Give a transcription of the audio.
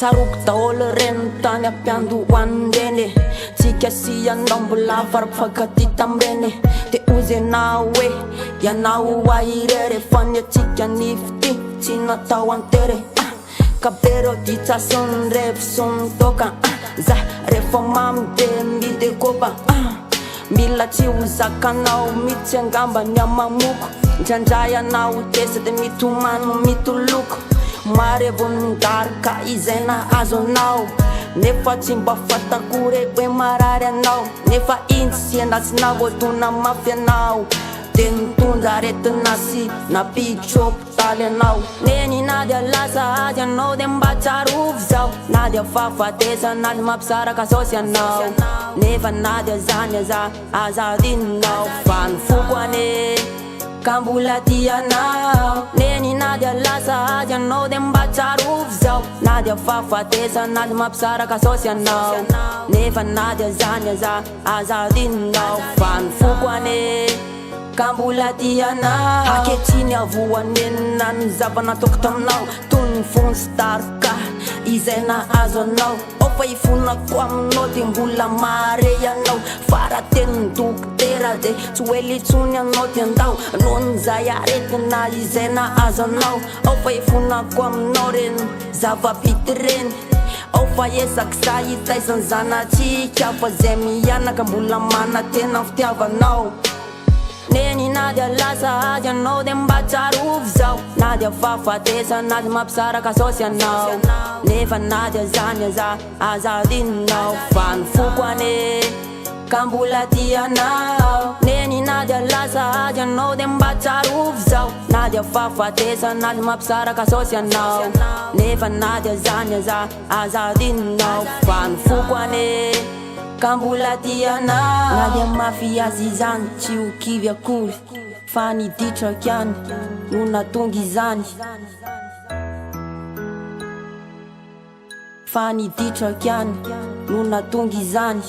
Tsaroko daholo reno tany ampiandohan'ireny tsika sy anao mbola farafahaty tam'ireny de ozy anao hoe ianao aire rehefa ny atsika nifity tsy natao antery ka bereo di tsasony revsony toka za rehefa mamy de midekoba mila tsy ho zakanao mitsy angamba ny amamoko ndraindray anao tesa de mitomano mitoloko mare vo mindarika izay nahazo anao nefa tsy mba fatako re hoe marary anao nefa intsy sy anatsinao voadona mafy anao de nitondra aretina sy napitropitaly anao neny na dia lasa azy anao de mba tsarovy zao na dia fahafatesa na dy mampisaraka saosy anao nefa na dia zany aza azadinao fa ny foko ane ka mbola tianao neny na dia lasa azy anao de mba tsarovy zao na dia fahafatesa na dy mampisaraka saosy anao nefa na dia zany aza azadinao fa ny foko ane ka mbola tianao aketriny avoanenina ny zavanatoko taminao toy ny fonsy tarika izay nahazo anao fa ifonako aminao de mbola mare ianao farateniny dokotera de tsy hoe litsony anao ty andao nohony zay aretina izay nahazo anao fa ifonako aminao reny zava-bity reny fa esaky za hitaizany zanatsika fa zay mianaka mbola mana tena fitiavanao neny na dia lasa azy anao de mba tsarovy zao na dia fahafatesa na dy mampisaraka saosy anao nefa na dia zany aza azadinao fa ny foko ane ka mbola tianao neny na dia lasa azy anao de mba tsarovy zao na dia fahafatesa na dy mampisaraka saosy anao nefa na dia zany aza azadinao fa ny foko ane ka mbola tianao na dia mafy azy izany tsy ho kivy akory fa niditraky any no natonga izany fa niditraky any no natonga izany